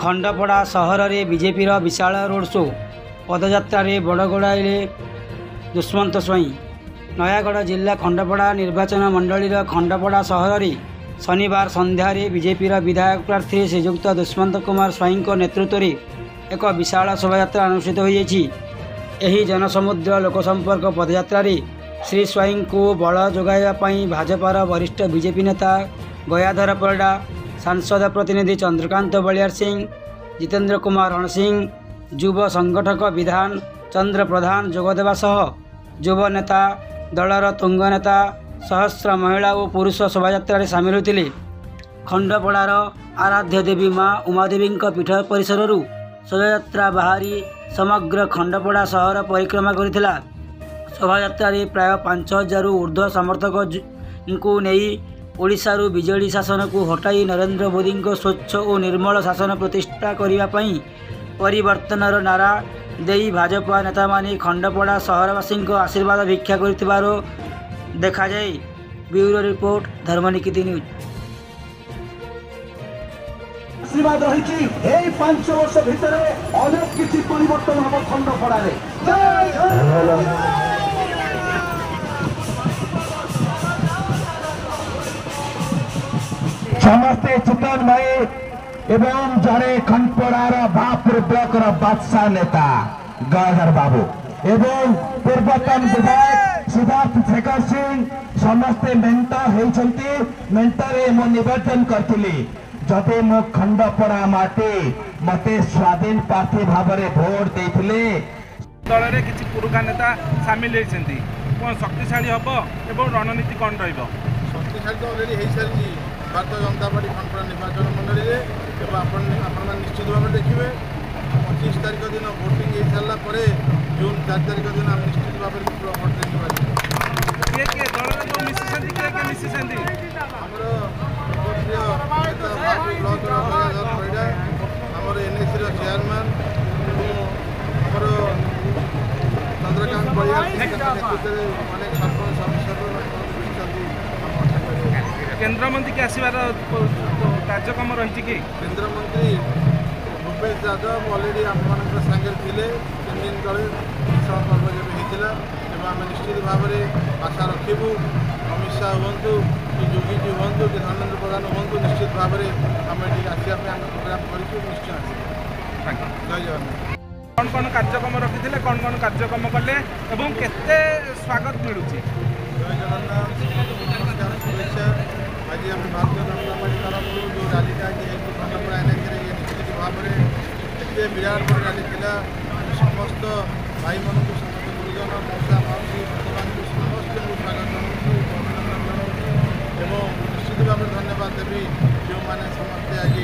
खंडपड़ा सहर में बीजेपी विशाल road show पदयात्रा बड़गड़े दुष्मंत स्वाई नयागढ़ जिला खंडपड़ा निर्वाचन मंडल खंडपड़ा सहर में शनिवार संध्यार बीजेपी विधायक प्रार्थी श्रीजुक्त दुष्मंत कुमार स्वाई नेतृत्व में एक विशाल शोभायात्रा अनुष्ठित होती। जनसमुद्र लोकसंपर्क पदयात्रा श्री स्वाई को बल जोगाइवाई भाजपार वरिष्ठ बीजेपी नेता गयाधर परिडा, सांसद प्रतिनिधि चंद्रकांत बलियार सिंह, जितेंद्र कुमार रणसिंह, युव संगठक विधान चंद्र प्रधान जोगदेवा सह युव नेता दलर तुंग नेता सहस्र महिला और पुरुष शोभायात्रा सामिल होते। खंडपड़ार आराध्य देवी माँ उमादेवी पीठ परिसर शोभायात्रा बाहरी समग्र खंडपड़ा सहर परिक्रमा करथिला। शोभायात्रा प्राय 5000 ऊर्ध्व समर्थक को नहीं ओडिशारू बिजेडी शासन को हटाई नरेंद्र मोदी स्वच्छ और निर्मल शासन प्रतिष्ठा करने परिवर्तनर नारा देई भाजपा नेता माने खंडपड़ा सहरवासी आशीर्वाद भिक्षा कर देखा जाए। ब्यूरो रिपोर्ट धर्मनिकिति न्यूज। आशीर्वाद रही 5 वर्ष भितर अनेक किसी परिवर्तन हम खंडपड़ा समस्ते चितन भाई एवं जड़े खंडपड़ार बापुर ब्लॉक बादशाह नेता गयाधर बाबू एवं पूर्वतन विधायक सिद्धार्थ शेखर सिंह समस्ते मेंट होती। मेंटरे मो निवेदन करी जदि मो खंडपड़ा माटी मते स्वाधीन प्रार्थी भाव में भोट देते दल में किसी पुरुखा नेता सामिल होती कौन शक्तिशाली हम एवं रणनीति कौन शक्तिशाली तो अलरेडी हो सारी भारतीय जनता पार्टी खंडपड़ा निर्वाचन मंडल में निश्चित भाव में देखिए 25 तारीख दिन भोटिंग हो सारापर जून 4 तारीख दिन आम निश्चित भाव में भोट देखिए आमर एनएसी चेयरमैन और चंद्रकांत बलियार नेतृत्व में अनेक सरपंच सदस्य केंद्र मंत्री के आसबार कार्यक्रम रही कि केंद्र मंत्री भूपेश यादव अलरेडी आप सागर थे 3 दिन तले पर्व जब होता तेज आम निश्चित भाव में आशा रखू अमित शाह हूँ कि योगी जी हूँ कि धर्मेंद्र प्रधान हूँ निश्चित भाव में आम ये आसपा प्रोग्राम कर निश्चय आस। जय जगन्नाथ। कौन कार्यक्रम रखी कौन कार्यक्रम कले एवं केते स्वागत मिलूँ। जय जगन्नाथ नमस्कार शुभेच्छा। आज आम भारतीय जनता पार्टी तरफ जो रैलीटा खंडपड़ा एनएसी ये निश्चित भाव में एत विराट बड़ रैली था समस्त भाई मान समस्त गुरुजन मौसा माउसी भक्त मान समस्त स्वागत जनाऊँ अभिनंदन जनाऊँ एवं निश्चित भाव में धन्यवाद देवी जो मैंने समस्ते आज